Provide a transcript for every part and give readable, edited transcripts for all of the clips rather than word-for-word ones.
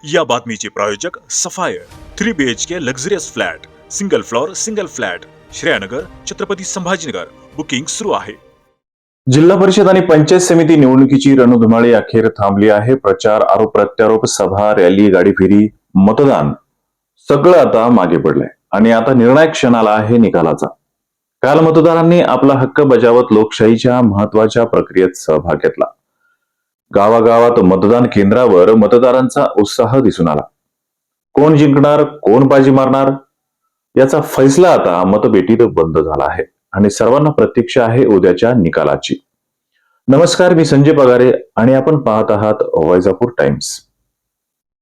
या बातमीचे प्रायोजक Sapphire 3 BHK luxurious flat, single floor single flat, Shreyanagar, Chhatrapati Sambhajinagar. Booking सुरू आहे. जिल्हा परिषद आणि पंचायत समिती निवडणुकीची रणधुमाळी अखेर थांबली आहे. प्रचार, आरोप प्रत्यारोप, सभा, रॅली, गाडी फेरी, मतदान सगळं आता मागे पडलंय आणि आता निर्णायक क्षणाला आहे निकालाचा. काल मतदारांनी आपला हक्क बजावत लोकशाहीच्या महत्वाच्या प्रक्रियेत सहभाग घेतला. गावागावात मतदान केंद्रावर मतदारांचा उत्साह दिसून आला. कोण जिंकणार, कोण बाजी मारणार याचा फैसला आता मतपेटीत बंद झाला आहे आणि सर्वांना प्रतीक्षा आहे उद्याच्या निकालाची. नमस्कार, मी संजय पगारे आणि आपण पाहत आहात वैजापूर टाइम्स.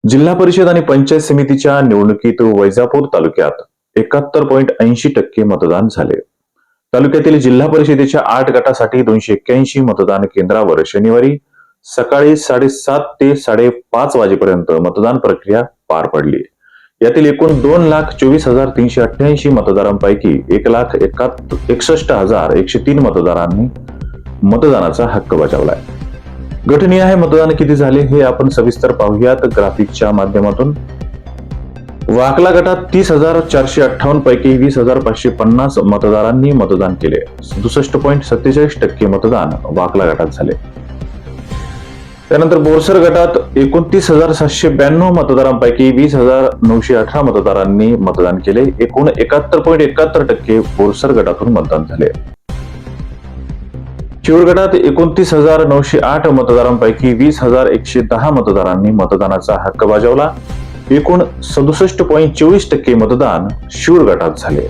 जिल्हा परिषद आणि पंचायत समितीच्या निवडणुकीत वैजापूर तालुक्यात 71.80% मतदान झाले. तालुक्यातील जिल्हा परिषदेच्या 8 गटासाठी 281 मतदान केंद्रावर शनिवारी सकाळी 7:30 ते 5:30 वाजेपर्यंत मतदान प्रक्रिया पार पडली. यातील एकूण 2,24,388 मतदारांपैकी 1,61,103 मतदारांनी मतदानाचा हक्क बजावलाय. गटनिहाय मतदान किती झाले हे आपण सविस्तर पाहूयात ग्राफिकच्या माध्यमातून. वाकला गटात 30,458 पैकी 20,550 मतदारांनी मतदान केले. 67.47% मतदान वाकला गटात झाले. त्यानंतर बोरसर गटात 29,792 मतदारांपैकी 20,918 मतदारांनी मतदान केले. एकूण 71.71% बोरसर गटातून मतदान झाले. शिरूर गटात 29,908 मतदारांपैकी 20,110 मतदारांनी मतदानाचा हक्क बजावला. एकूण 67.24% मतदान शिरूर गटात झाले.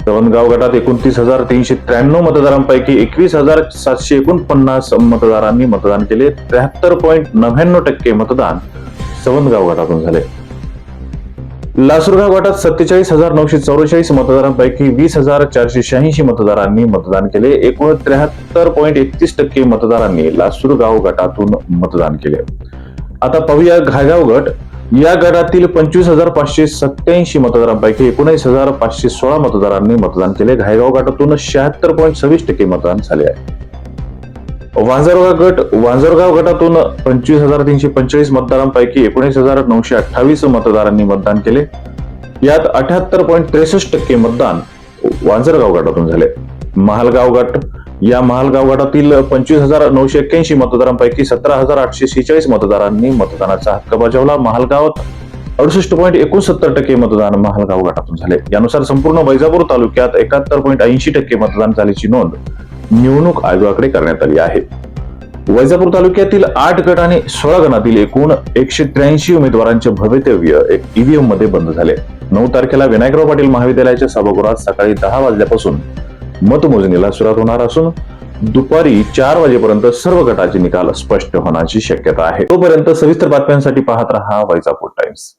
सवंदगाव गटात 29,393 मतदारांपैकी 21,749 मतदारांनी मतदान केले. 73.99% मतदान सवंदगाव गटातून झाले. लासूरगाव गटात 47,944 मतदारांपैकी 20,486 मतदारांनी मतदान केले. एकूण 73.31% मतदारांनी लासूरगाव गटातून मतदान केले. आता पाहूया घायगाव गट. या गटातील 25,587 मतदारांपैकी 19,516 मतदारांनी मतदान केले. घायगाव गटातून 76.26% मतदान झाले आहे. वांजरगाव गट. वांजरगाव गटातून 25,345 मतदारांपैकी 19,928 मतदारांनी मतदान केले. यात 78.63% मतदान वांजरगाव गटातून झाले. महालगाव गट. या महालगाव गटातील 25,981 मतदारांपैकी 17,846 मतदारांनी मतदानाचा हक्क बजावला. महालगावात 68.69% मतदान महालगाव गटातून झाले. यानुसार संपूर्ण वैजापूर तालुक्यात 71.80% मतदान झाल्याची नोंद निवडणूक आयोगाकडे करण्यात आली आहे. वैजापूर तालुक्यातील 8 गट आणि 16 गणातील एकूण 183 उमेदवारांचे भवितव्य ईव्हीएम मध्ये बंद झाले. 9 तारखेला विनायकराव पाटील महाविद्यालयाच्या सभागृहात सकाळी 10 वाजल्यापासून मतमोजणीला सुरुवात होणार असून दुपारी 4 वाजेपर्यंत सर्व गटाचे निकाल स्पष्ट होण्याची शक्यता आहे. तोपर्यंत सविस्तर बातम्यांसाठी पाहत रहा वैजापूर टाइम्स.